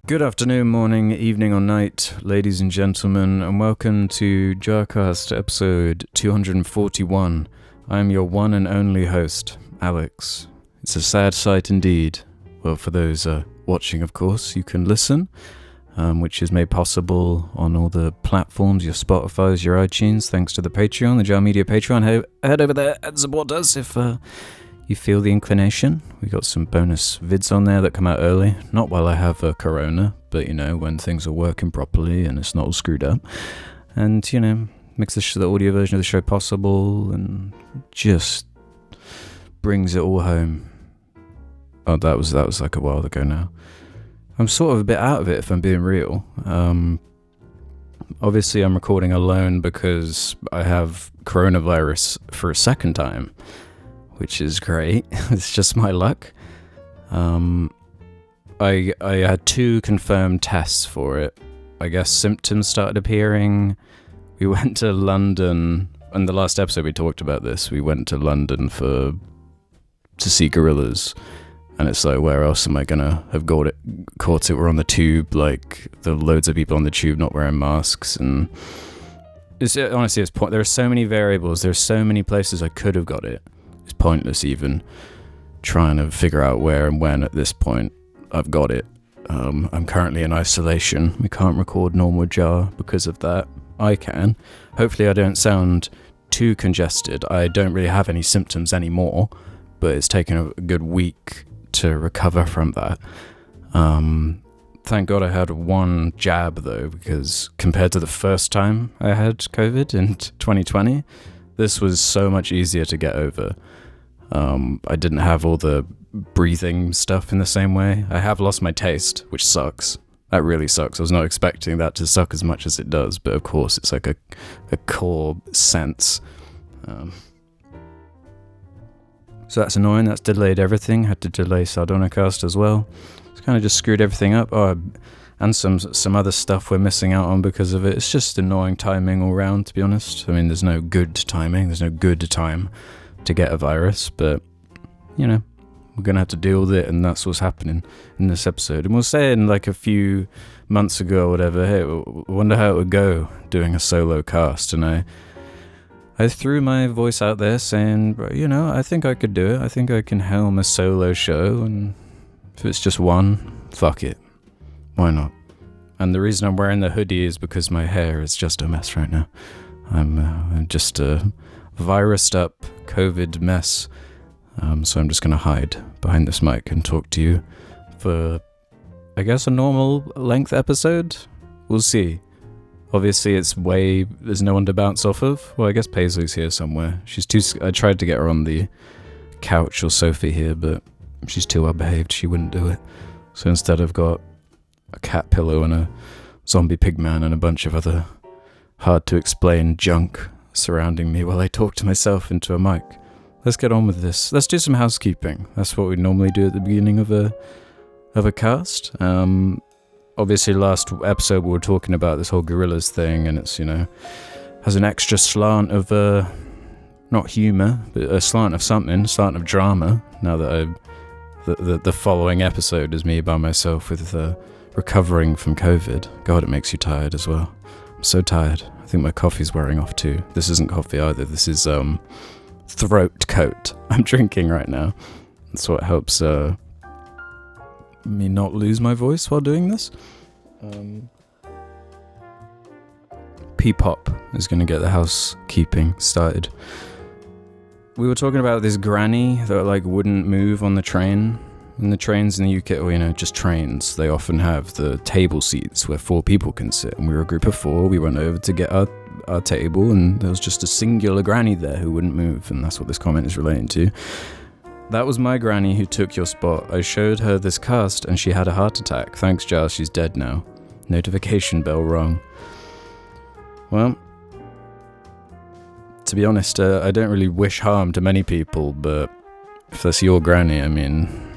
Good afternoon, morning, evening or night, ladies and gentlemen, and welcome to JARCast episode 241. I am your one and only host, Alex. It's a sad sight indeed. Well, for those watching, of course, you can listen, which is made possible on all the platforms, your Spotify's, your iTunes, thanks to the Patreon, the Jar Media Patreon. Head over there and support us if you feel the inclination. We got some bonus vids on there that come out early. Not while I have a corona, but when things are working properly and it's not all screwed up. And, makes the audio version of the show possible and just brings it all home. Oh, that was like a while ago now. I'm sort of a bit out of it if I'm being real. Obviously I'm recording alone because I have coronavirus for a second time, which is great. It's just my luck. I had 2 confirmed tests for it. I guess symptoms started appearing. We went to London. In the last episode we talked about this. We went to London to see gorillas. And it's like, where else am I gonna have caught it? We're on the tube, like, there are loads of people on the tube not wearing masks. And honestly, it's there are so many variables. There's so many places I could have got it. It's pointless even trying to figure out where and when at this point. I've got it. I'm currently in isolation. We can't record normal Jar because of that. I can. Hopefully I don't sound too congested. I don't really have any symptoms anymore, but it's taken a good week to recover from that. Thank God I had 1 jab though, because compared to the first time I had COVID in 2020, this was so much easier to get over. I didn't have all the breathing stuff in the same way. I have lost my taste, which sucks. That really sucks. I was not expecting that to suck as much as it does, but of course it's like a core sense. So that's annoying. That's delayed everything. Had to delay Sardonicast as well. It's kind of just screwed everything up. And some other stuff we're missing out on because of it. It's just annoying timing all round, to be honest. I mean, there's no good timing. There's no good time to get a virus, but we're gonna have to deal with it, and that's what's happening in this episode. And we'll say in like a few months ago or whatever, hey, I wonder how it would go doing a solo cast, and I threw my voice out there saying, I think I could do it. I think I can helm a solo show, and if it's just one, fuck it. Why not? And the reason I'm wearing the hoodie is because my hair is just a mess right now. I'm just a virused up COVID mess. So I'm just going to hide behind this mic and talk to you for, I guess, a normal length episode. We'll see. Obviously, there's no one to bounce off of. Well, I guess Paisley's here somewhere. I tried to get her on the couch or sofa here, but she's too well behaved. She wouldn't do it. So instead I've got a cat pillow and a zombie pigman and a bunch of other hard to explain junk surrounding me while I talk to myself into a mic. Let's get on with this. Let's do some housekeeping. That's what we normally do at the beginning of a cast. Obviously, last episode we were talking about this whole gorillas thing, and it's has an extra slant of not humor, but a slant of something, slant of drama. Now that the following episode is me by myself with recovering from COVID. God, it makes you tired as well. I'm so tired. I think my coffee's wearing off too. This isn't coffee either. This is throat coat I'm drinking right now. That's what helps me not lose my voice while doing this. P-pop is going to get the housekeeping started. We were talking about this granny that wouldn't move on the train. And the trains in the UK, or just trains, they often have the table seats where 4 people can sit. And we were a group of 4. We went over to get our table, and there was just a singular granny there who wouldn't move, and that's what this comment is relating to. That was my granny who took your spot. I showed her this cast, and she had a heart attack. Thanks, Giles, she's dead now. Notification bell rung. Well, to be honest, I don't really wish harm to many people, but if that's your granny, I mean,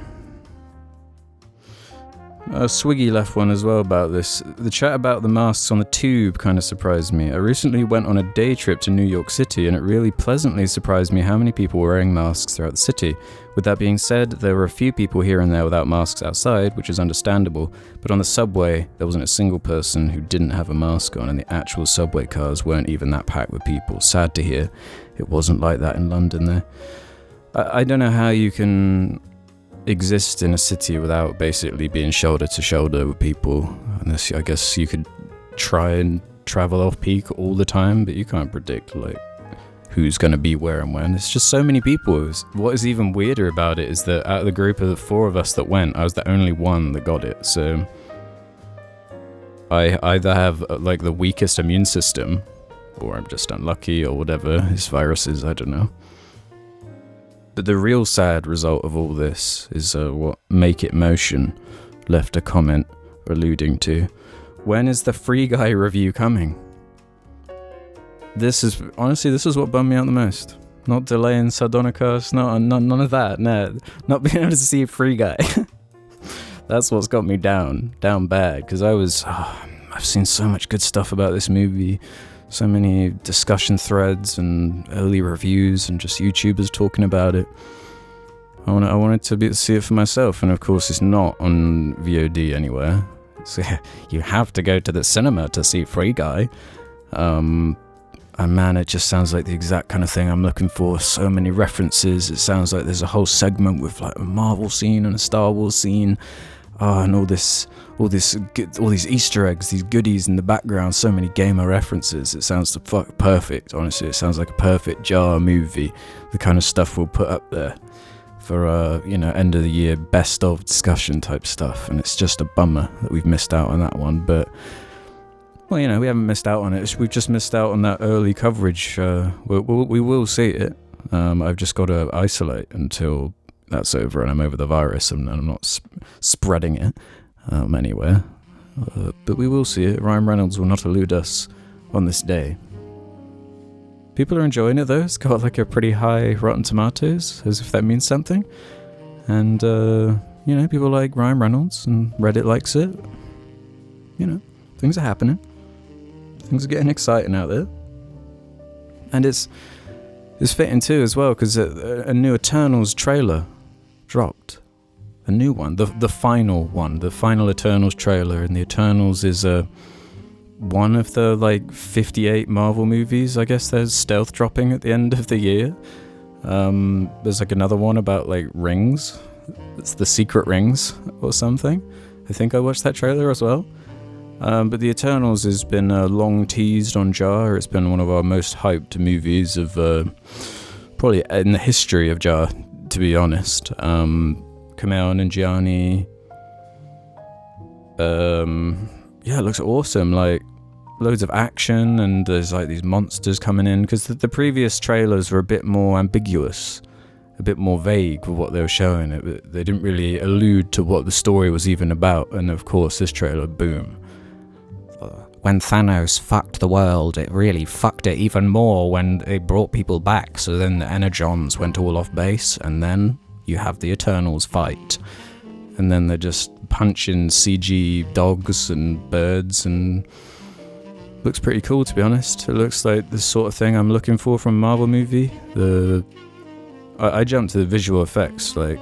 Swiggy left one as well about this. The chat about the masks on the tube kind of surprised me. I recently went on a day trip to New York City, and it really pleasantly surprised me how many people were wearing masks throughout the city. With that being said, there were a few people here and there without masks outside, which is understandable, but on the subway, there wasn't a single person who didn't have a mask on, and the actual subway cars weren't even that packed with people. Sad to hear. It wasn't like that in London there. I don't know how you can exist in a city without basically being shoulder to shoulder with people. Unless, I guess you could try and travel off peak all the time, but you can't predict like who's going to be where and when. It's just so many people. What is even weirder about it is that out of the group of the 4 of us that went, I was the only one that got it. So I either have like the weakest immune system, or I'm just unlucky, or whatever this virus is, I don't know. But the real sad result of all this is what Make It Motion left a comment alluding to. When is the Free Guy review coming? This is what bummed me out the most. Not delaying Sardonicast, none of that. No, not being able to see Free Guy. That's what's got me down bad. Because I've seen so much good stuff about this movie. So many discussion threads and early reviews and just YouTubers talking about it. I wanted to see it for myself, and of course it's not on VOD anywhere. So you have to go to the cinema to see Free Guy. And man, it just sounds like the exact kind of thing I'm looking for. So many references. It sounds like there's a whole segment with like a Marvel scene and a Star Wars scene. And all these Easter eggs, these goodies in the background, so many gamer references. It sounds perfect, honestly. It sounds like a perfect Jar movie, the kind of stuff we'll put up there for, end of the year best of discussion type stuff. And it's just a bummer that we've missed out on that one. But, well, we haven't missed out on it. We've just missed out on that early coverage. We will see it. I've just got to isolate until that's over and I'm over the virus and I'm not spreading it anywhere. But we will see it. Ryan Reynolds will not elude us on this day. People are enjoying it though. It's got like a pretty high Rotten Tomatoes, as if that means something. And, people like Ryan Reynolds and Reddit likes it. Things are happening. Things are getting exciting out there. And it's fitting too as well, because a new Eternals trailer dropped. A new one, the final Eternals trailer, and the Eternals is one of the 58 Marvel movies. I guess there's stealth dropping at the end of the year. There's another one about rings. It's the Secret Rings or something. I think I watched that trailer as well. But the Eternals has been long teased on Jar. It's been one of our most hyped movies of probably in the history of Jar, to be honest. Kumail Nanjiani. It looks awesome. Loads of action, and there's these monsters coming in, because the previous trailers were a bit more ambiguous, a bit more vague with what they were showing. They didn't really allude to what the story was even about, and of course this trailer, boom. When Thanos fucked the world, it really fucked it even more when they brought people back, so then the Energons went all off base, and then you have the Eternals fight. And then they're just punching CG dogs and birds, and looks pretty cool, to be honest. It looks like the sort of thing I'm looking for from a Marvel movie. I jumped to the visual effects, at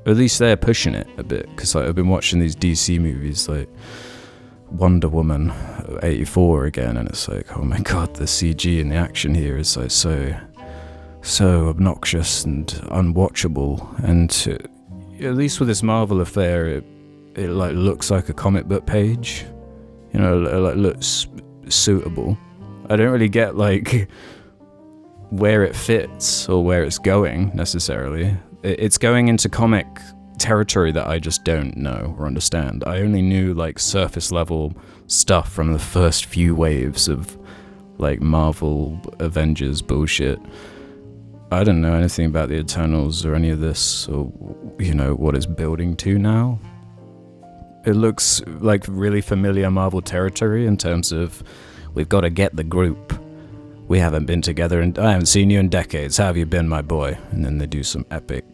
least they're pushing it a bit, because I've been watching these DC movies, Wonder Woman 84 again, and it's oh my god, the CG and the action here is so obnoxious and unwatchable. And at least with this Marvel affair, it looks like a comic book page, it looks suitable. I don't really get where it fits or where it's going necessarily. It's going into comic territory that I just don't know or understand. I only knew surface level stuff from the first few waves of Marvel Avengers bullshit. I don't know anything about the Eternals or any of this, or what it's building to now. It looks like really familiar Marvel territory in terms of, we've got to get the group. We haven't been together and I haven't seen you in decades. How have you been, my boy? And then they do some epic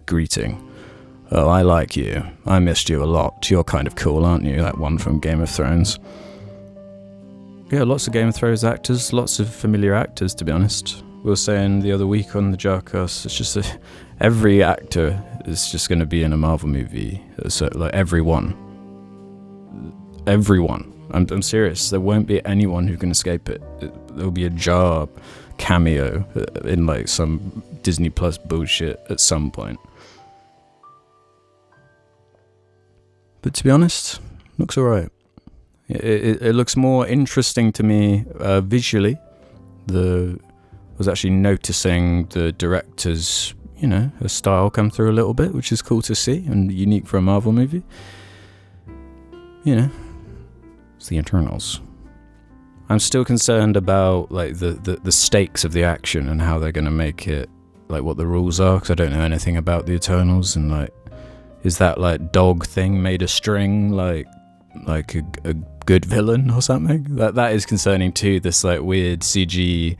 greeting. Oh, I like you. I missed you a lot. You're kind of cool, aren't you? That one from Game of Thrones. Yeah, lots of Game of Thrones actors, lots of familiar actors, to be honest. We were saying the other week on the JARCast, it's just every actor is just going to be in a Marvel movie. So, like, everyone. I'm serious. There won't be anyone who can escape it. There'll be a Jar cameo in, like, some Disney Plus bullshit at some point. But to be honest, looks alright. It looks more interesting to me visually. I was actually noticing the director's, her style come through a little bit, which is cool to see and unique for a Marvel movie. It's the Eternals. I'm still concerned about like the stakes of the action and how they're going to make it, like what the rules are, because I don't know anything about the Eternals, and like, is that like dog thing made of string, like a good villain or something? That is concerning too. This like weird CG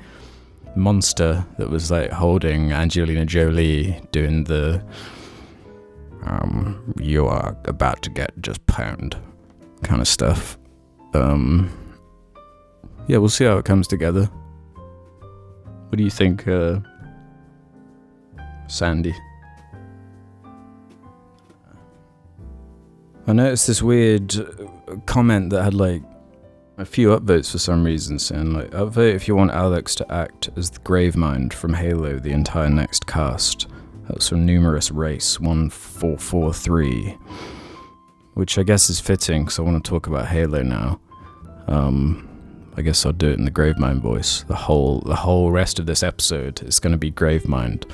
monster that was like holding Angelina Jolie doing the you are about to get just pwned kind of stuff. Yeah, we'll see how it comes together. What do you think, Sandy? I noticed this weird comment that had like a few upvotes for some reason, saying like, upvote if you want Alex to act as the Gravemind from Halo the entire next cast. That's from Numerous Race 1443, which I guess is fitting because I want to talk about Halo now. I guess I'll do it in the Gravemind voice. The whole rest of this episode is going to be Gravemind.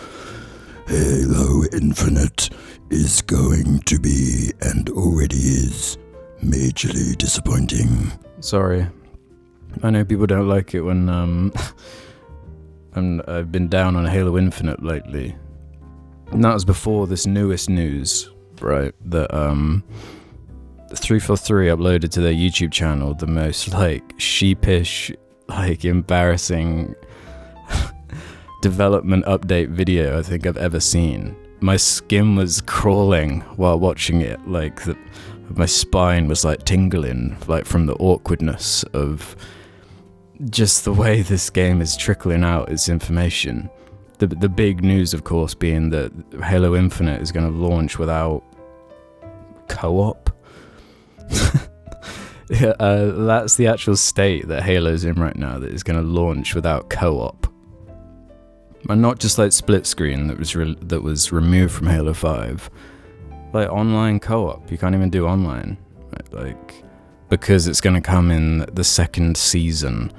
Halo Infinite is going to be, and already is, majorly disappointing. Sorry. I know people don't like it when I've been down on Halo Infinite lately. And that was before this newest news, right? That 343 uploaded to their YouTube channel the most like sheepish, like embarrassing development update video I think I've ever seen. My skin was crawling while watching it, like my spine was like tingling, like from the awkwardness of just the way this game is trickling out its information. The big news, of course, being that Halo Infinite is going to launch without co-op. Yeah, that's the actual state that Halo's in right now, that it's going to launch without co-op. And not just like split screen that was removed from Halo 5. Like online co-op, you can't even do online. Right? Like, because it's going to come in the second season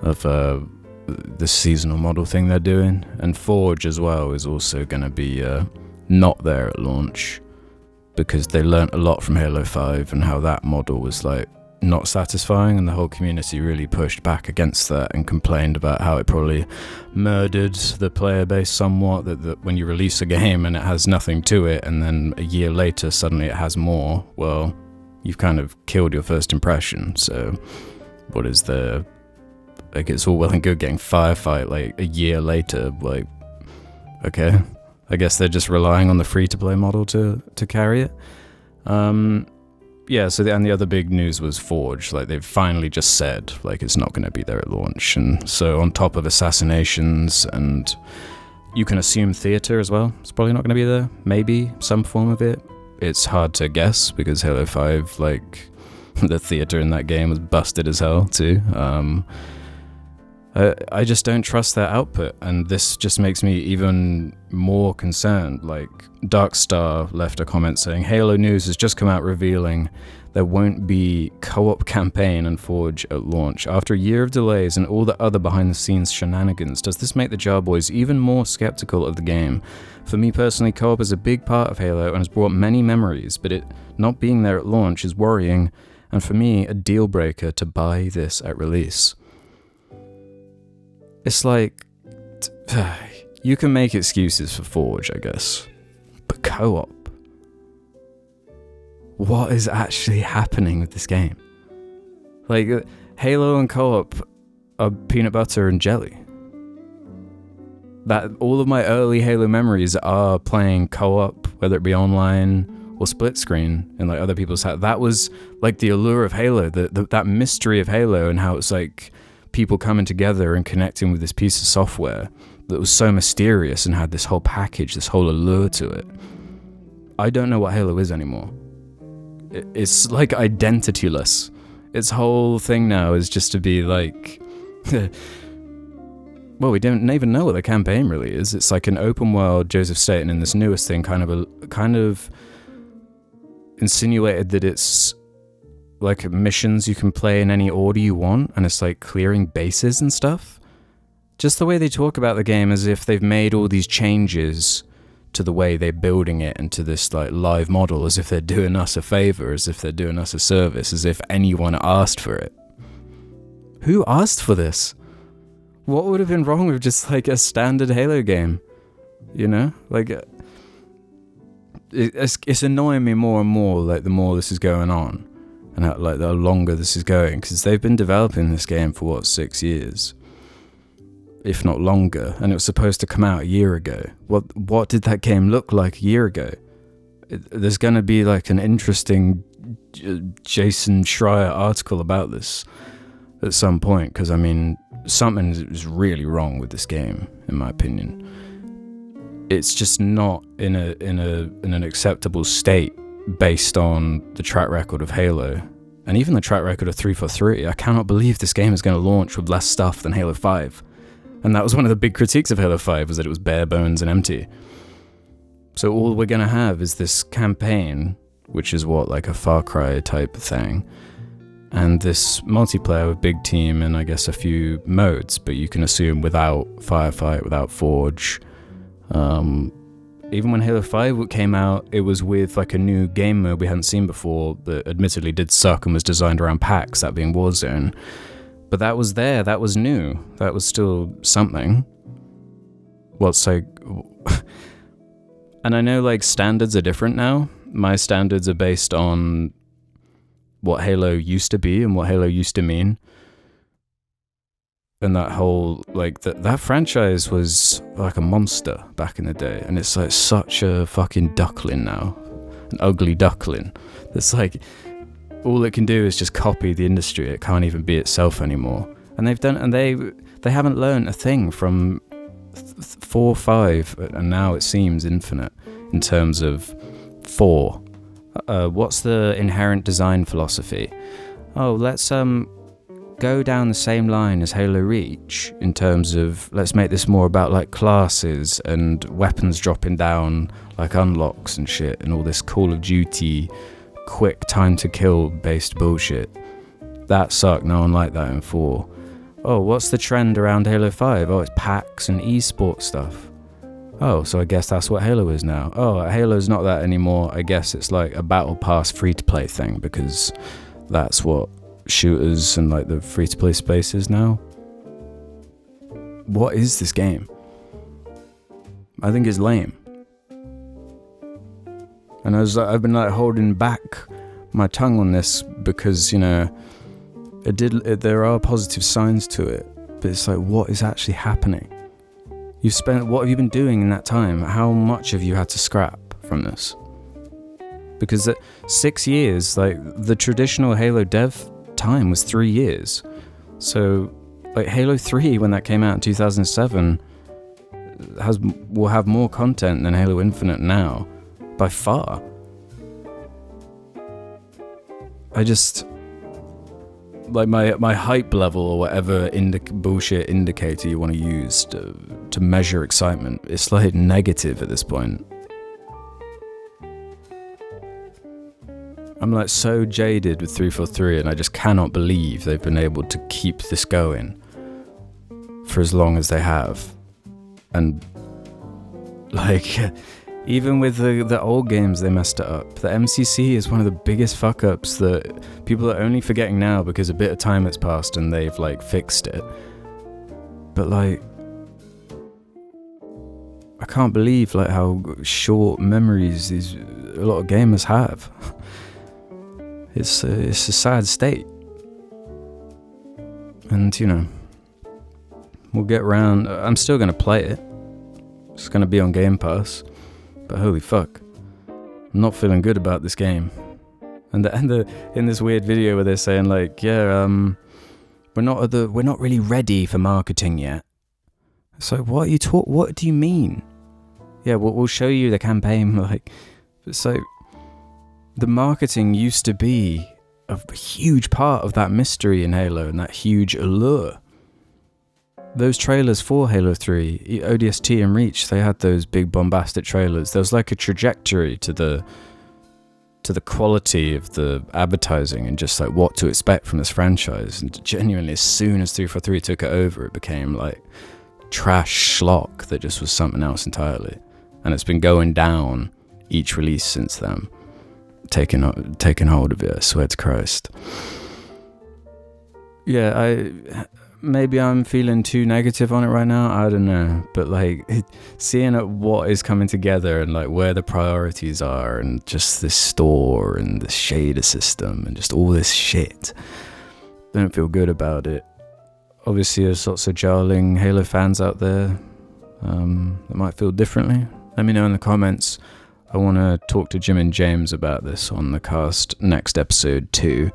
of the seasonal model thing they're doing. And Forge as well is also going to be not there at launch, because they learnt a lot from Halo 5 and how that model was like not satisfying, and the whole community really pushed back against that and complained about how it probably murdered the player base somewhat, that when you release a game and it has nothing to it and then a year later suddenly it has more, well, you've kind of killed your first impression. So what is the, like, it's all well and good getting Firefight like a year later, like, okay, I guess they're just relying on the free-to-play model to carry it. Yeah, so the other big news was Forge. Like, they've finally just said, like, it's not going to be there at launch. And so on top of assassinations, and you can assume theater as well, it's probably not going to be there. Maybe some form of it. It's hard to guess, because Halo 5, like, the theater in that game was busted as hell, too. I just don't trust their output, and this just makes me even more concerned. Like, Darkstar left a comment saying, Halo news has just come out revealing there won't be co-op campaign and Forge at launch. After a year of delays and all the other behind-the-scenes shenanigans, does this make the Jar Boys even more skeptical of the game? For me personally, co-op is a big part of Halo and has brought many memories, but it not being there at launch is worrying, and for me, a deal breaker to buy this at release. It's like, you can make excuses for Forge, I guess, but co-op? What is actually happening with this game? Like, Halo and co-op are peanut butter and jelly. That all of my early Halo memories are playing co-op whether it be online or split screen in like other people's house. That was like the allure of Halo, that mystery of Halo, and how it's like people coming together and connecting with this piece of software that was so mysterious and had this whole package, this whole allure to it. I don't know what Halo is anymore. It's like identityless. Its whole thing now is just to be like, well, we don't even know what the campaign really is. It's like an open world Joseph Staten in this newest thing kind of insinuated that it's like missions you can play in any order you want, and it's like clearing bases and stuff. Just the way they talk about the game as if they've made all these changes to the way they're building it into this like live model, as if they're doing us a favor, as if they're doing us a service, as if anyone asked for it. Who asked for this? What would have been wrong with just like a standard Halo game? You know, like it's annoying me more and more, like the more this is going on, and how, like the longer this is going, because they've been developing this game for 6 years, if not longer, and it was supposed to come out a year ago. What did that game look like a year ago? There's going to be like an interesting Jason Schreier article about this at some point, because I mean, something is really wrong with this game, in my opinion. It's just not in an acceptable state based on the track record of Halo, and even the track record of 343. I cannot believe this game is going to launch with less stuff than Halo 5. And that was one of the big critiques of Halo 5, was that it was bare bones and empty. So all we're going to have is this campaign, which is like a Far Cry type thing, and this multiplayer with big team and I guess a few modes, but you can assume without Firefight, without Forge. Even when Halo 5 came out, it was with like a new game mode we hadn't seen before that admittedly did suck and was designed around packs, that being Warzone. But that was there, that was new, that was still something. And I know like standards are different now. My standards are based on what Halo used to be and what Halo used to mean. And that whole, like, that franchise was like a monster back in the day. And it's like such a fucking duckling now. An ugly duckling. That's like, all it can do is just copy the industry. It can't even be itself anymore. And they haven't learned a thing from 4, 5, and now it seems Infinite in terms of 4. What's the inherent design philosophy? Oh, let's go down the same line as Halo Reach in terms of let's make this more about like classes and weapons dropping down like unlocks and shit, and all this Call of Duty quick time to kill based bullshit. That sucked. No one liked that in 4. Oh, what's the trend around Halo 5? Oh, it's packs and esports stuff. Oh, so I guess that's what Halo is now. Oh, Halo's not that anymore. I guess it's like a battle pass free-to-play thing, because that's what shooters and like the free-to-play space is now. What is this game? I think it's lame. And I've been like holding back my tongue on this because, you know, there are positive signs to it, but it's like, what is actually happening? What have you been doing in that time? How much have you had to scrap from this? Because 6 years, like the traditional Halo dev time was 3 years. So like Halo 3, when that came out in 2007, will have more content than Halo Infinite now, by far. I just, like my hype level or whatever bullshit indicator you want to use to measure excitement, it's like negative at this point. I'm like so jaded with 343, and I just cannot believe they've been able to keep this going for as long as they have. And like, even with the old games, they messed it up. The MCC is one of the biggest fuck-ups that people are only forgetting now because a bit of time has passed and they've like fixed it. But like, I can't believe like how short memories a lot of gamers have. It's a sad state. And you know, we'll get round. I'm still going to play it. It's going to be on Game Pass. But holy fuck. I'm not feeling good about this game. And in this weird video where they're saying like, yeah, we're not really ready for marketing yet. So what do you mean? Yeah, we'll show you the campaign. Like, so the marketing used to be a huge part of that mystery in Halo and that huge allure. Those trailers for Halo 3, ODST and Reach, they had those big bombastic trailers. There was like a trajectory to the quality of the advertising and just like what to expect from this franchise. And genuinely, as soon as 343 took it over, it became like trash schlock that just was something else entirely. And it's been going down each release since then. Taking hold of it, I swear to Christ. Yeah, maybe I'm feeling too negative on it right now, I don't know, but like seeing what is coming together and like where the priorities are and just this store and the shader system and just all this shit, don't feel good about it. Obviously there's lots of jarling Halo fans out there that might feel differently. Let me know in the comments. I want to talk to Jim and James about this on the cast next episode too.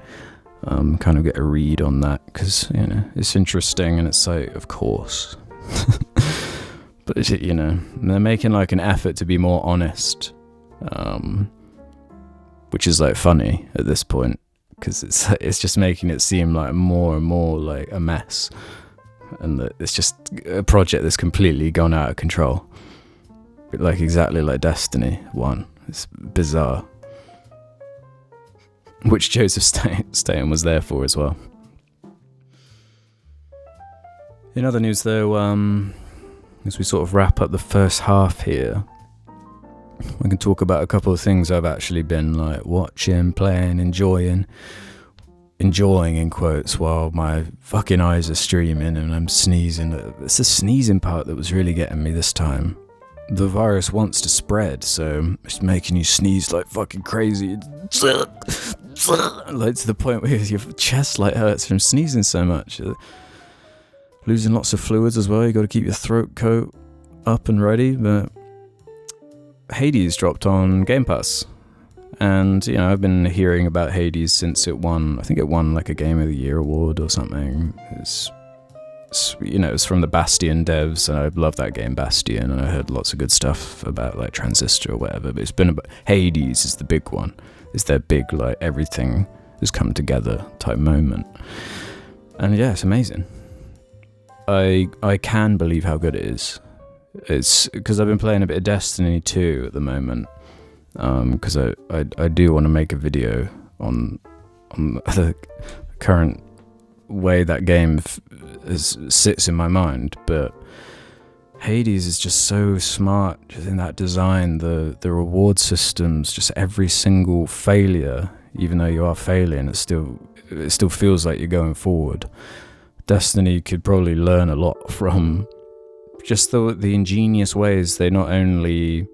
Kind of get a read on that, because it's interesting and it's like, of course. But they're making like an effort to be more honest, which is like funny at this point, because it's just making it seem like more and more like a mess, and that it's just a project that's completely gone out of control, like exactly like Destiny 1. It's bizarre. Which Joseph Staten was there for as well. In other news though, as we sort of wrap up the first half here, we can talk about a couple of things I've actually been like watching, playing, enjoying in quotes, while my fucking eyes are streaming and I'm sneezing. It's the sneezing part that was really getting me this time. The virus wants to spread, so it's making you sneeze like fucking crazy. Like to the point where your chest like hurts from sneezing so much. Losing lots of fluids as well. You got to keep your throat coat up and ready. But Hades dropped on Game Pass, and I've been hearing about Hades since it won. I think it won like a Game of the Year award or something. It's from the Bastion devs, and I love that game Bastion, and I heard lots of good stuff about like Transistor or whatever, but it's been about Hades is the big one. It's their big like everything has come together type moment, and yeah, it's amazing. I can believe how good it is. It's because I've been playing a bit of Destiny 2 at the moment, because I do want to make a video on the current way that game sits in my mind, but Hades is just so smart just in that design, the reward systems, just every single failure, even though you are failing, it still feels like you're going forward. Destiny could probably learn a lot from just the ingenious ways they not only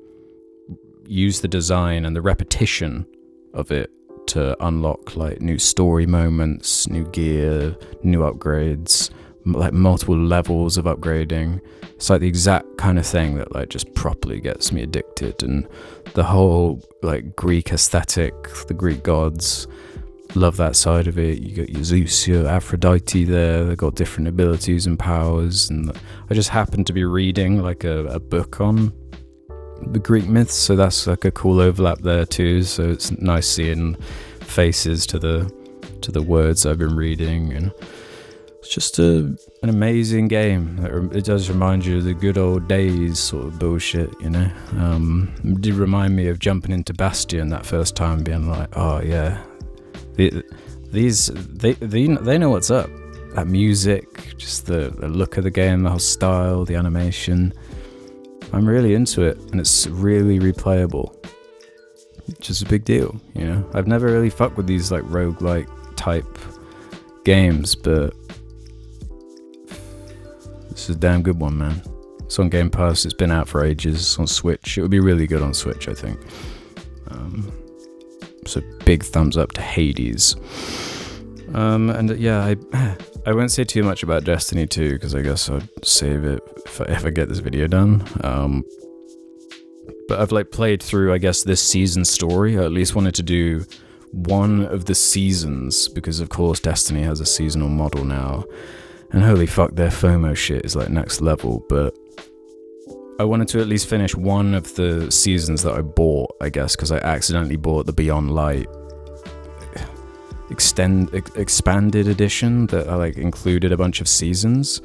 use the design and the repetition of it to unlock like new story moments, new gear, new upgrades, like multiple levels of upgrading. It's like the exact kind of thing that like just properly gets me addicted. And the whole like Greek aesthetic, the Greek gods, love that side of it. You got your Zeus, your Aphrodite there. They've got different abilities and powers. And I just happened to be reading like a book on the Greek myths, so that's like a cool overlap there too. So it's nice seeing faces to the words I've been reading, and it's just an amazing game. It does remind you of the good old days sort of bullshit, It did remind me of jumping into Bastion that first time, being like, oh yeah, they know what's up. That music, just the look of the game, the whole style, the animation. I'm really into it, and it's really replayable, which is a big deal, I've never really fucked with these like roguelike type games, but this is a damn good one, man. It's on Game Pass, it's been out for ages, it's on Switch. It would be really good on Switch, I think. So big thumbs up to Hades. And yeah, I won't say too much about Destiny 2, because I guess I'll save it if I get this video done. But I've like played through, I guess, this season's story. I at least wanted to do one of the seasons, because of course Destiny has a seasonal model now, and holy fuck, their FOMO shit is like next level. But I wanted to at least finish one of the seasons that I bought, I guess, because I accidentally bought the Beyond Light expanded edition that I like included a bunch of seasons.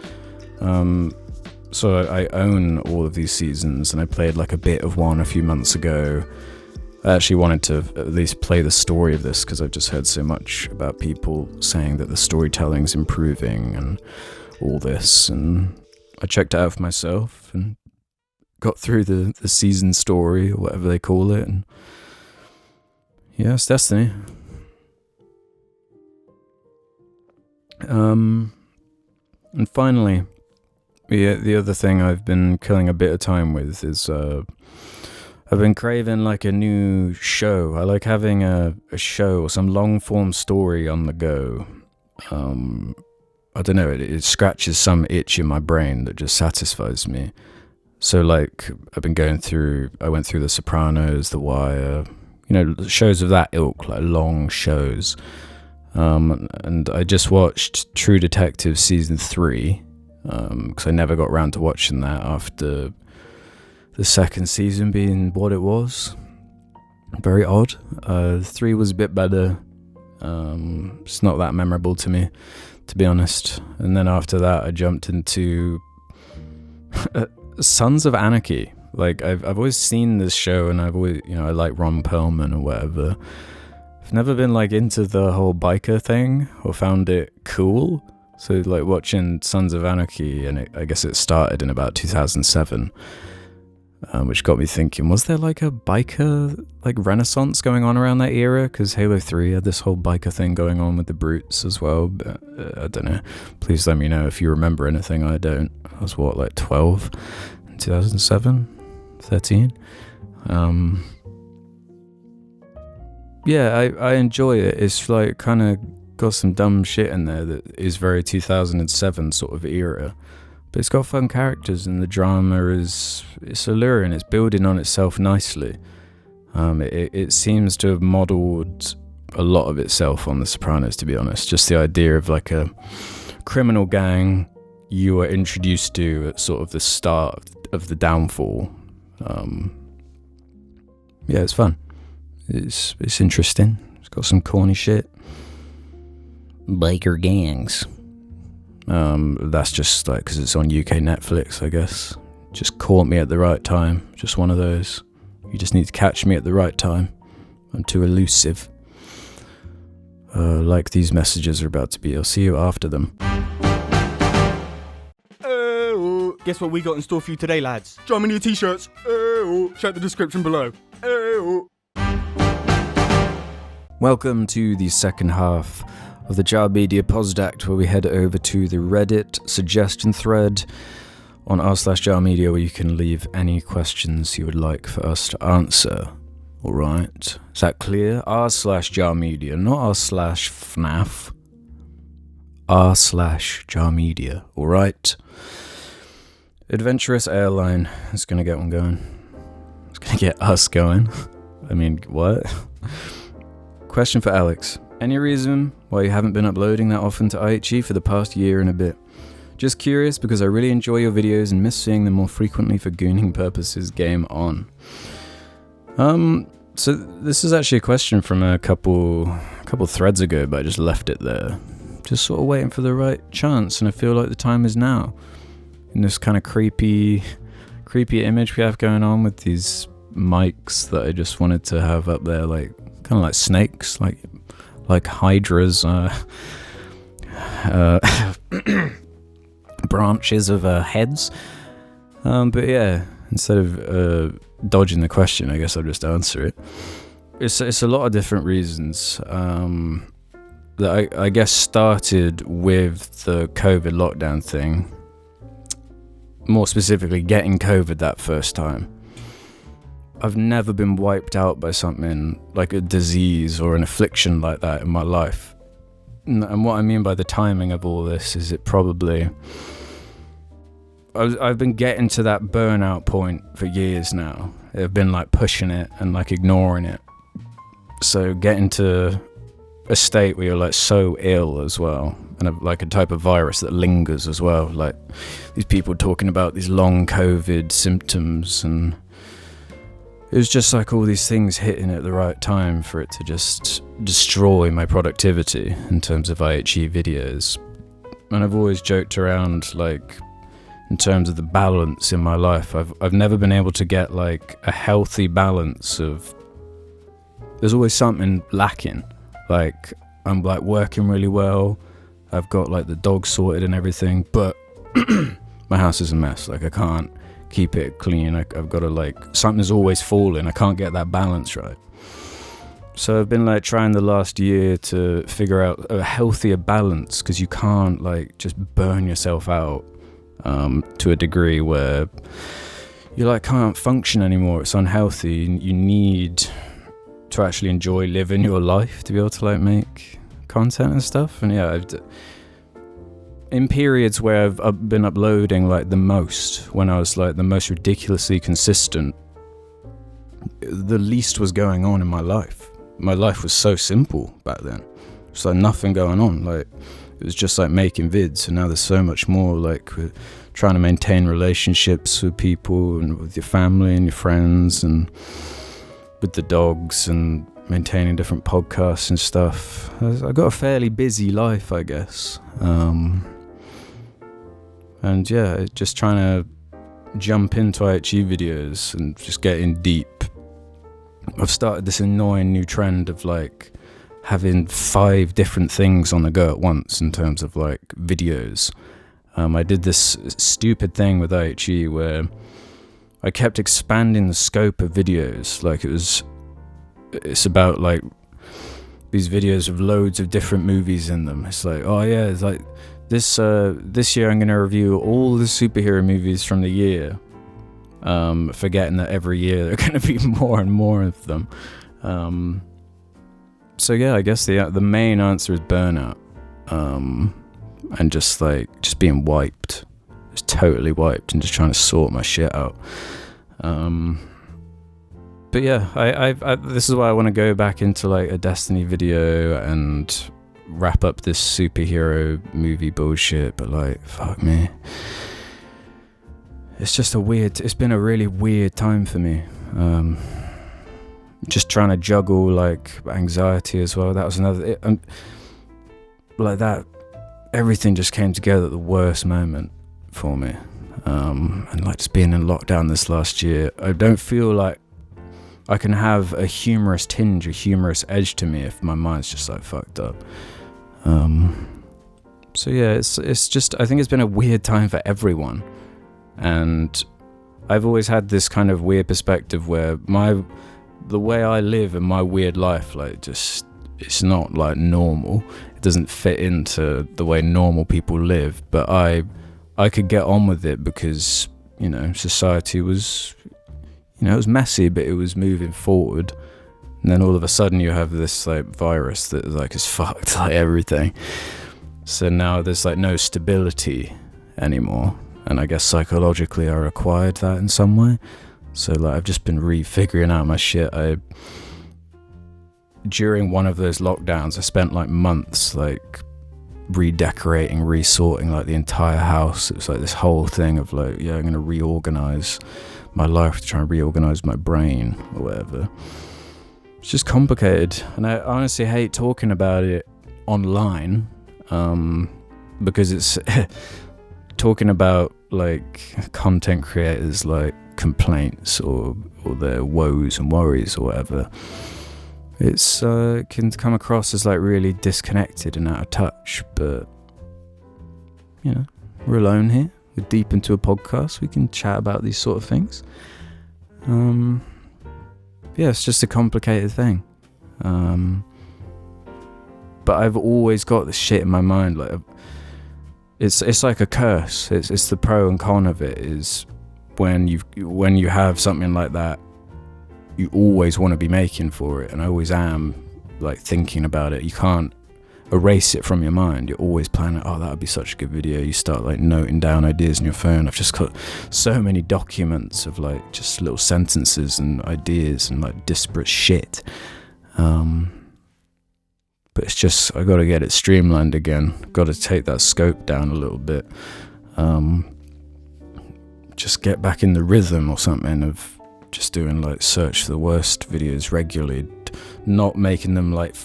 So I own all of these seasons, and I played like a bit of one a few months ago. I actually wanted to at least play the story of this because I've just heard so much about people saying that the storytelling's improving and all this, and I checked it out for myself and got through the season story, or whatever they call it, and yeah, it's Destiny. And finally, the other thing I've been killing a bit of time with is I've been craving like a new show. I like having a show or some long form story on the go. I don't know, it scratches some itch in my brain that just satisfies me. So like I went through The Sopranos, The Wire, shows of that ilk, like long shows. And I just watched True Detective season 3, because I never got around to watching that after the second season being what it was. Very odd. 3 was a bit better. It's not that memorable to me, to be honest. And then after that, I jumped into Sons of Anarchy. Like I've always seen this show, and I've always, I like Ron Perlman or whatever. I've never been like into the whole biker thing or found it cool. So like watching Sons of Anarchy, and I guess it started in about 2007, which got me thinking, was there like a biker like renaissance going on around that era? Because Halo 3 had this whole biker thing going on with the Brutes as well. But I don't know. Please let me know if you remember anything. I don't. I was like 12 in 2007, 13. Yeah, I enjoy it. It's like kind of got some dumb shit in there that is very 2007 sort of era, but it's got fun characters, and the drama it's alluring. It's building on itself nicely. It seems to have modelled a lot of itself on The Sopranos, to be honest. Just the idea of like a criminal gang you are introduced to at sort of the start of the downfall. Yeah, it's fun. It's interesting. It's got some corny shit. Biker gangs. That's just like because it's on UK Netflix, I guess. Just caught me at the right time. Just one of those. You just need to catch me at the right time. I'm too elusive. Like these messages are about to be. I'll see you after them. Oh, guess what we got in store for you today, lads? Germany t-shirts. Oh, check the description below. Oh. Welcome to the second half of the Media Posdact, where we head over to the Reddit suggestion thread on r/JarMedia, where you can leave any questions you would like for us to answer. Alright, is that clear? r/JarMedia, not r/FNAF. r/JarMedia, alright? Adventurous Airline is going to get one going. It's going to get us going. I mean, what? Question for Alex. Any reason why you haven't been uploading that often to IHE for the past year and a bit? Just curious because I really enjoy your videos and miss seeing them more frequently for gooning purposes. Game on. So this is actually a question from a couple threads ago, but I just left it there. Just sort of waiting for the right chance, and I feel like the time is now. In this kind of creepy image we have going on with these mics that I just wanted to have up there, like kind of like snakes, like hydras, branches of heads. But yeah, instead of dodging the question, I guess I'll just answer it. It's a lot of different reasons that I guess started with the COVID lockdown thing. More specifically, getting COVID that first time. I've never been wiped out by something like a disease or an affliction like that in my life. And what I mean by the timing of all this is it probably... I've been getting to that burnout point for years now. I've been like pushing it and like ignoring it. So getting to a state where you're like so ill as well, and like a type of virus that lingers as well. Like these people talking about these long COVID symptoms, and it was just like all these things hitting at the right time for it to just destroy my productivity in terms of IHE videos. And I've always joked around, like, in terms of the balance in my life, I've never been able to get like a healthy balance of, there's always something lacking. Like I'm like working really well, I've got like the dog sorted and everything, but my house is a mess. Like I can't keep it clean. I've got to like, something's always falling. I can't get that balance right. So I've been like trying the last year to figure out a healthier balance, because you can't like just burn yourself out to a degree where you like can't function anymore. It's unhealthy. You need to actually enjoy living your life to be able to like make content and stuff. And yeah, in periods where I've been uploading like the most, when I was like the most ridiculously consistent, the least was going on in my life. My life was so simple back then. It's like nothing going on. Like it was just like making vids, and now there's so much more. Like we're trying to maintain relationships with people and with your family and your friends and with the dogs, and maintaining different podcasts and stuff. I've got a fairly busy life, I guess. And yeah, just trying to jump into IHE videos and just get in deep. I've started this annoying new trend of like having 5 different things on the go at once in terms of like videos. I did this stupid thing with IHE where I kept expanding the scope of videos. Like it's about like these videos of loads of different movies in them. It's like, oh yeah, it's like this year I'm going to review all the superhero movies from the year, forgetting that every year there are going to be more and more of them. So yeah, I guess the main answer is burnout, and just being wiped. Just totally wiped and just trying to sort my shit out. But yeah, I this is why I want to go back into like a Destiny video and wrap up this superhero movie bullshit. But like, fuck me, it's just it's been a really weird time for me. Just trying to juggle like anxiety as well. That was another, like that, everything just came together at the worst moment for me. And like just being in lockdown this last year, I don't feel like I can have a humorous tinge, a humorous edge to me if my mind's just like fucked up. So yeah, it's just, I think it's been a weird time for everyone. And I've always had this kind of weird perspective where the way I live and my weird life, like just, it's not like normal. It doesn't fit into the way normal people live, but I could get on with it because, you know, society was, you know, it was messy, but it was moving forward. And then all of a sudden you have this like virus that like has fucked like everything. So now there's like no stability anymore. And I guess psychologically I required that in some way. So like I've just been refiguring out my shit. During one of those lockdowns, I spent like months like redecorating, resorting like the entire house. It was like this whole thing of like, yeah, I'm going to reorganize my life to try and reorganize my brain or whatever. It's just complicated, and I honestly hate talking about it online, because it's talking about like content creators like complaints or their woes and worries or whatever. It's can come across as like really disconnected and out of touch, but you know, we're alone here. We're deep into a podcast. We can chat about these sort of things. Yeah, it's just a complicated thing. But I've always got this shit in my mind. Like, it's like a curse. It's the pro and con of it. Is when you have something like that, you always want to be making for it, and I always am like thinking about it. You can't erase it from your mind. You're always planning, oh, that would be such a good video. You start like noting down ideas in your phone. I've just got so many documents of like just little sentences and ideas and like disparate shit. But it's just, I got to get it streamlined again. Got to take that scope down a little bit. Just get back in the rhythm or something of just doing like search for the worst videos regularly, not making them like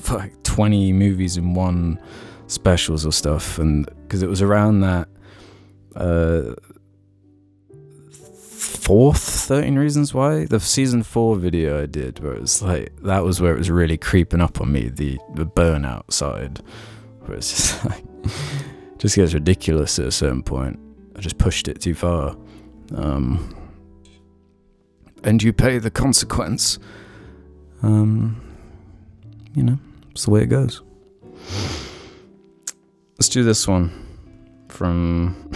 20 movies in one specials or stuff. And because it was around that fourth 13 Reasons Why, the season 4 video I did, where it was like, that was where it was really creeping up on me, the burnout side, where it's just like, just gets ridiculous at a certain point. I just pushed it too far. And you pay the consequence. You know, it's the way it goes. Let's do this one from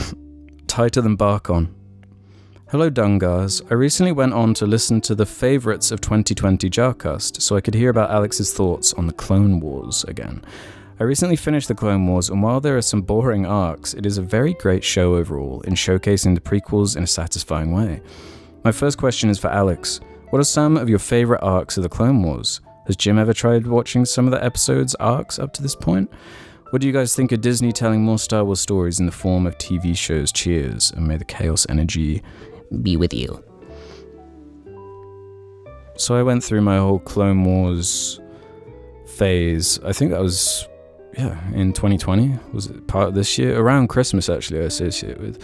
Tighter Than Bark On. Hello Dungars, I recently went on to listen to the favourites of 2020 JARCast so I could hear about Alex's thoughts on the Clone Wars again. I recently finished the Clone Wars, and while there are some boring arcs, it is a very great show overall in showcasing the prequels in a satisfying way. My first question is for Alex. What are some of your favourite arcs of the Clone Wars? Has Jim ever tried watching some of the episodes' arcs up to this point? What do you guys think of Disney telling more Star Wars stories in the form of TV shows? Cheers, and may the chaos energy be with you. So I went through my whole Clone Wars phase. I think that was, in 2020. Was it part of this year? Around Christmas, actually, I associate with.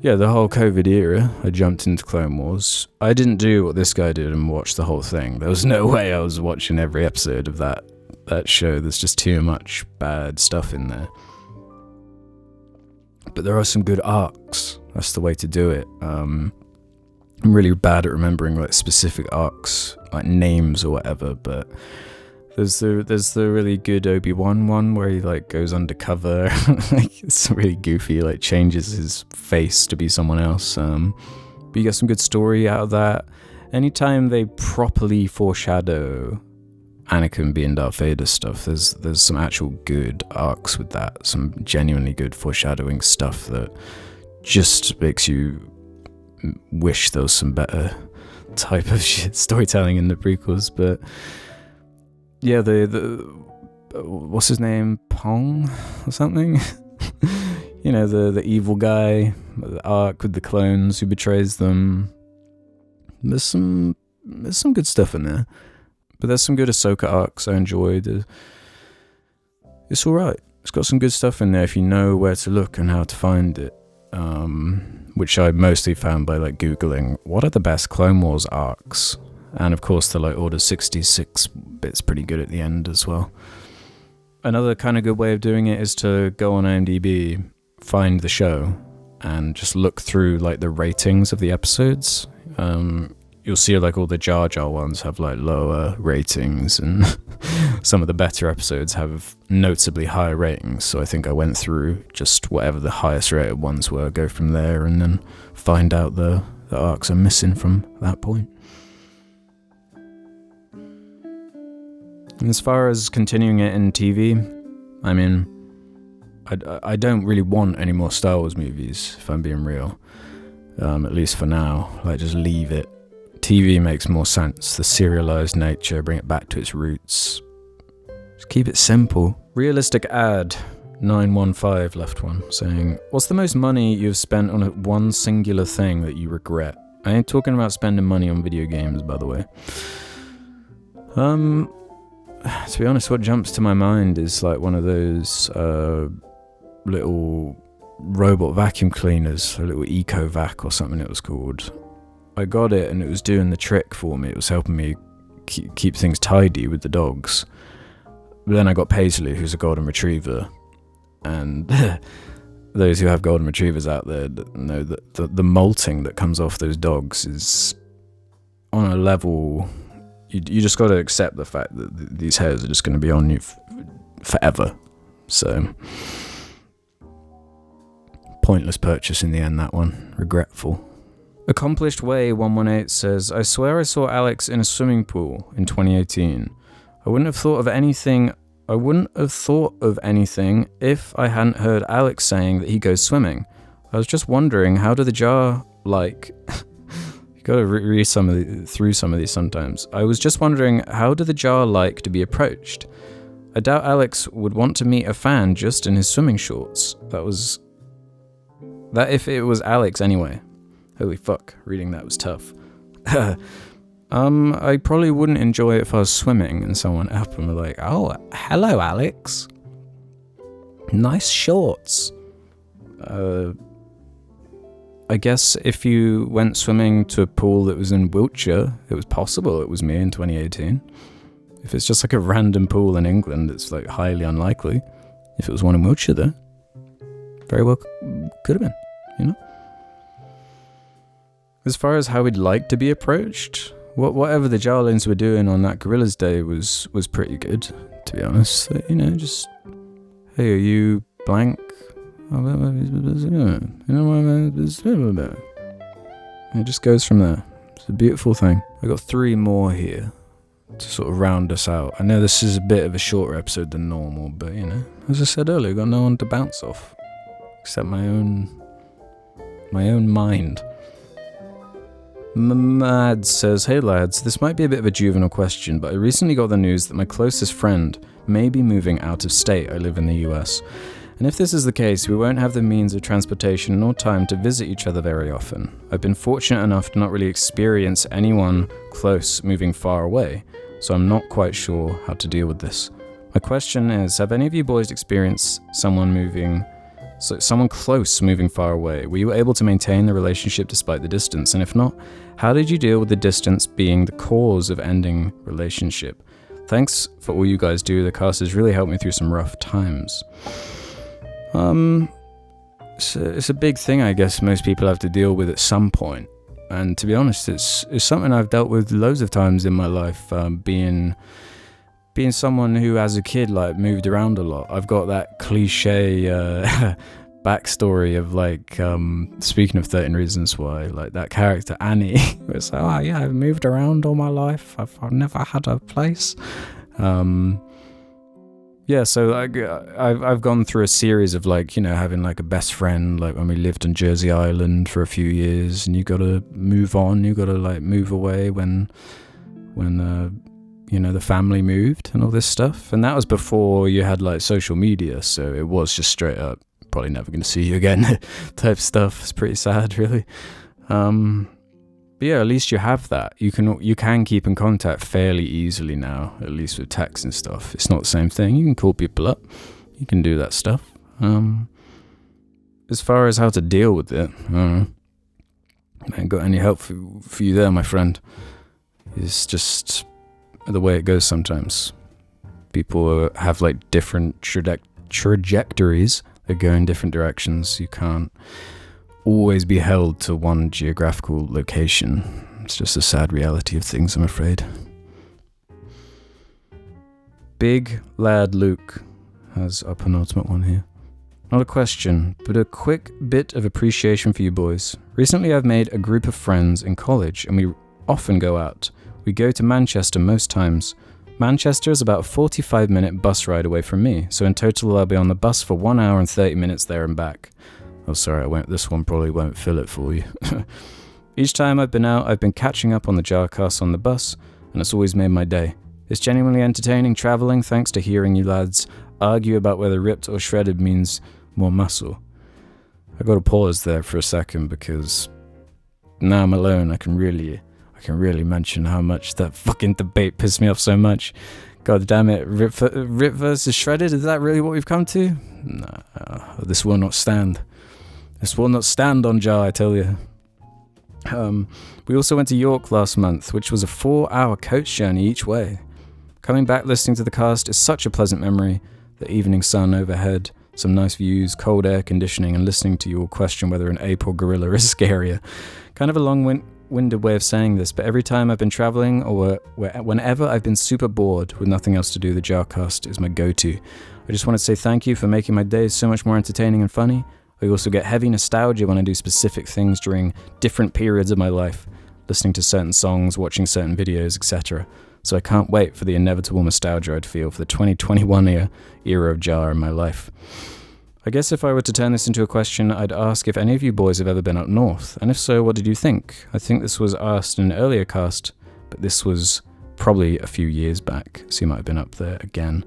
Yeah, the whole COVID era, I jumped into Clone Wars. I didn't do what this guy did and watch the whole thing. There was no way I was watching every episode of that show. There's just too much bad stuff in there. But there are some good arcs. That's the way to do it. I'm really bad at remembering like specific arcs, like names or whatever, but there's the really good Obi-Wan one where he like goes undercover. Like, it's really goofy, like changes his face to be someone else. But you get some good story out of that. Anytime they properly foreshadow Anakin being Darth Vader stuff, there's some actual good arcs with that. Some genuinely good foreshadowing stuff that just makes you wish there was some better type of storytelling in the prequels. But yeah, the what's his name, Pong or something? You know, the evil guy, the arc with the clones who betrays them. There's some good stuff in there, but there's some good Ahsoka arcs I enjoyed. It's alright. It's got some good stuff in there if you know where to look and how to find it. Which I mostly found by like googling what are the best Clone Wars arcs, and of course the like Order 66 bit's pretty good at the end as well. Another kind of good way of doing it is to go on IMDb, find the show, and just look through like the ratings of the episodes. You'll see like all the Jar Jar ones have like lower ratings, and some of the better episodes have noticeably higher ratings. So I think I went through just whatever the highest rated ones were, go from there, and then find out the arcs are missing from that point. And as far as continuing it in TV, I mean, I don't really want any more Star Wars movies, if I'm being real. At least for now. Like, just leave it. TV makes more sense. The serialized nature, bring it back to its roots. Just keep it simple. Realistic ad 915 left one saying, what's the most money you've spent on one singular thing that you regret? I ain't talking about spending money on video games, by the way. To be honest, what jumps to my mind is like one of those little robot vacuum cleaners, a little eco-vac or something it was called. I got it and it was doing the trick for me. It was helping me keep things tidy with the dogs. But then I got Paisley, who's a golden retriever, and those who have golden retrievers out there know that the molting that comes off those dogs is on a level. You just got to accept the fact that these hairs are just going to be on you forever. So pointless purchase in the end, that one. Regretful. Accomplished Way 118 says, I swear I saw Alex in a swimming pool in 2018. I wouldn't have thought of anything I wouldn't have thought of anything if I hadn't heard Alex saying that he goes swimming. I was just wondering, how do the jar like... you gotta read through some of these sometimes. I was just wondering, how do the jar like to be approached? I doubt Alex would want to meet a fan just in his swimming shorts. That if it was Alex anyway. Holy fuck, reading that was tough. I probably wouldn't enjoy it if I was swimming and someone up and were like, "Oh, hello, Alex. Nice shorts." I guess if you went swimming to a pool that was in Wiltshire, it was possible it was me in 2018. If it's just like a random pool in England, it's like highly unlikely. If it was one in Wiltshire, though, very well could have been, you know? As far as how we'd like to be approached, whatever the Jarlings were doing on that Gorillas Day was pretty good, to be honest. You know, just, hey, are you blank? It just goes from there. It's a beautiful thing. I got 3 more here to sort of round us out. I know this is a bit of a shorter episode than normal, but you know, as I said earlier, I've got no one to bounce off except my own mind. Mad says, "Hey lads, this might be a bit of a juvenile question, but I recently got the news that my closest friend may be moving out of state. I live in the US. And if this is the case, we won't have the means of transportation nor time to visit each other very often. I've been fortunate enough to not really experience anyone close moving far away, so I'm not quite sure how to deal with this. My question is, have any of you boys experienced someone close moving far away? Were you able to maintain the relationship despite the distance? And if not, how did you deal with the distance being the cause of ending relationship? Thanks for all you guys do. The cast has really helped me through some rough times." It's a big thing, I guess most people have to deal with at some point. And to be honest, it's something I've dealt with loads of times in my life, being someone who as a kid like moved around a lot. I've got that cliche backstory of like, speaking of 13 Reasons Why, like that character Annie, it's like, "Oh yeah, I've moved around all my life. I've never had a place." Yeah, so I've gone through a series of like, you know, having like a best friend, like when we lived on Jersey Island for a few years, and you got to move on, you got to like move away when you know, the family moved and all this stuff. And that was before you had like social media, so it was just straight up, probably never going to see you again type stuff. It's pretty sad, really. But yeah, at least you have that. You can keep in contact fairly easily now, at least with text and stuff. It's not the same thing. You can call people up. You can do that stuff. As far as how to deal with it, I don't know. I ain't got any help for you there, my friend. It's just the way it goes sometimes. People have like different trajectories that go in different directions. You can't always be held to one geographical location. It's just a sad reality of things, I'm afraid. Big Lad Luke has a penultimate one here. Not a question, but a quick bit of appreciation for you boys. Recently I've made a group of friends in college and we often go out. We go to Manchester most times. Manchester is about a 45-minute bus ride away from me, so in total I'll be on the bus for 1 hour and 30 minutes there and back. Oh, sorry, this one probably won't fill it for you. Each time I've been out, I've been catching up on the JARCast on the bus, and it's always made my day. It's genuinely entertaining travelling thanks to hearing you lads argue about whether ripped or shredded means more muscle. I got to pause there for a second because now I'm alone, I can really mention how much that fucking debate pissed me off so much. God damn it, rip versus shredded, is that really what we've come to? Nah, this will not stand. This will not stand on Jar, I tell you. We also went to York last month, which was a 4-hour coach journey each way. Coming back listening to the cast is such a pleasant memory. The evening sun overhead, some nice views, cold air conditioning, and listening to you all question whether an ape or gorilla is scarier. Kind of a long-winded way of saying this, but every time I've been travelling or whenever I've been super bored with nothing else to do, the JARCast is my go-to. I just want to say thank you for making my days so much more entertaining and funny. I also get heavy nostalgia when I do specific things during different periods of my life, listening to certain songs, watching certain videos, etc. so I can't wait for the inevitable nostalgia I'd feel for the 2021 era of JAR in my life. I guess if I were to turn this into a question, I'd ask if any of you boys have ever been up north, and if so, what did you think? I think this was asked in an earlier cast, but this was probably a few years back, so you might have been up there again.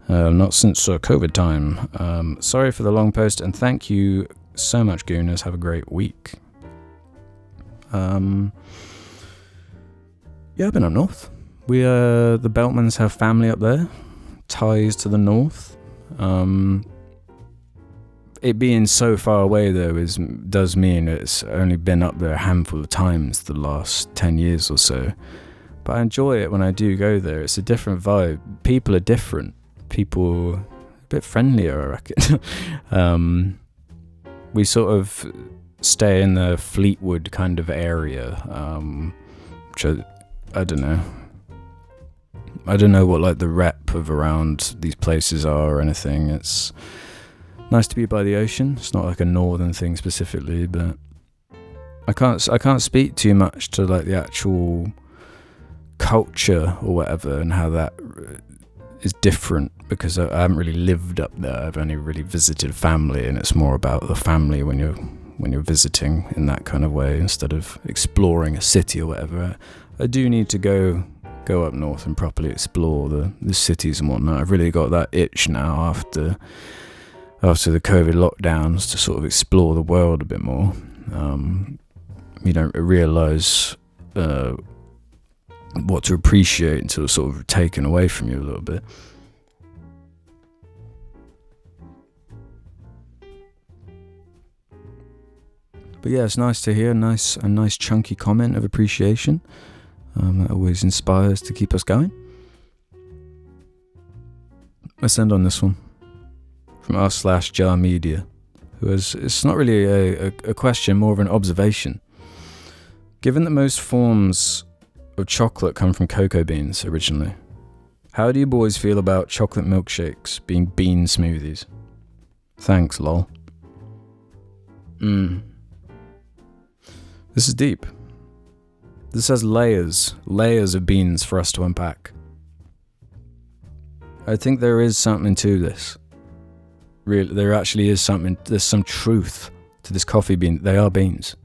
Not since COVID time. Sorry for the long post, and thank you so much, Gooners. Have a great week. Yeah, I've been up north. The Beltmans have family up there, ties to the north. It being so far away, though, does mean it's only been up there a handful of times the last 10 years or so. But I enjoy it when I do go there. It's a different vibe. People are different. People a bit friendlier, I reckon. We sort of stay in the Fleetwood kind of area, which I don't know. I don't know what like the rep of around these places are or anything. It's nice to be by the ocean. It's not like a northern thing specifically, but I can't speak too much to like the actual culture or whatever and how that is different, because I haven't really lived up there. I've only really visited family, and it's more about the family when you're visiting in that kind of way instead of exploring a city or whatever. I do need to go up north and properly explore the cities and whatnot. I've really got that itch now after the COVID lockdowns to sort of explore the world a bit more. You don't realise what to appreciate until it's sort of taken away from you a little bit. But yeah, it's nice to hear a nice chunky comment of appreciation. That always inspires to keep us going. Let's end on this one from r/Jar Media, who has, it's not really a question, more of an observation. Given that most forms of chocolate come from cocoa beans originally, how do you boys feel about chocolate milkshakes being bean smoothies? Thanks, lol. This is deep. This has layers of beans for us to unpack. I think there is something to this. Really, there actually is something. There's some truth to this coffee bean. They are beans.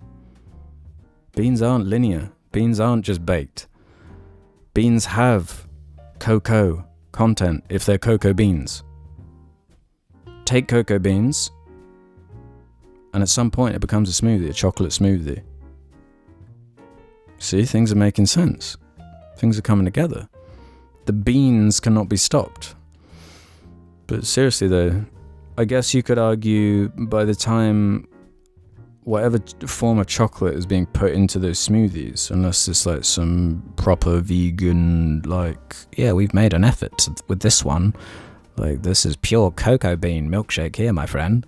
Beans aren't linear. Beans aren't just baked. Beans have cocoa content if they're cocoa beans. Take cocoa beans, and at some point it becomes a smoothie, a chocolate smoothie. See, things are making sense. Things are coming together. The beans cannot be stopped. But seriously though, I guess you could argue by the time whatever form of chocolate is being put into those smoothies, unless it's like some proper vegan, like, yeah, we've made an effort with this one. Like, this is pure cocoa bean milkshake here, my friend.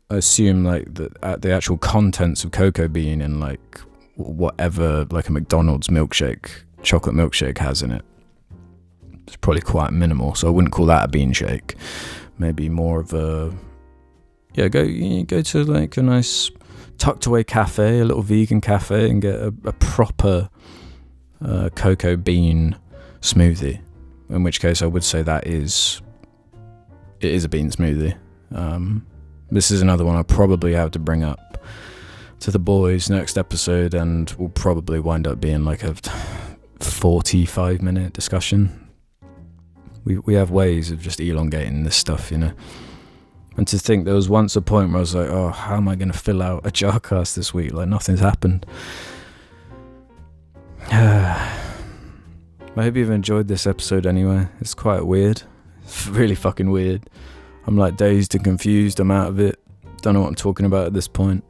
I assume like the actual contents of cocoa bean in like whatever like a McDonald's chocolate milkshake has in it, it's probably quite minimal, so I wouldn't call that a bean shake. Maybe more of a, yeah, go to like a nice tucked away cafe, a little vegan cafe, and get a proper cocoa bean smoothie, in which case I would say it is a bean smoothie. This is another one I'll probably have to bring up to the boys next episode, and will probably wind up being like a 45-minute discussion. We have ways of just elongating this stuff, you know. And to think there was once a point where I was like, oh, how am I going to fill out a JARCast this week? Like, nothing's happened. I hope you've enjoyed this episode anyway. It's quite weird. It's really fucking weird. I'm like dazed and confused. I'm out of it. Don't know what I'm talking about at this point.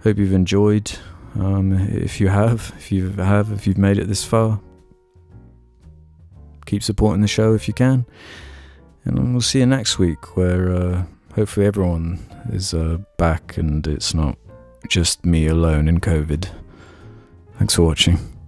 Hope you've enjoyed. If you've made it this far, keep supporting the show if you can. And we'll see you next week, where hopefully everyone is back and it's not just me alone in COVID. Thanks for watching.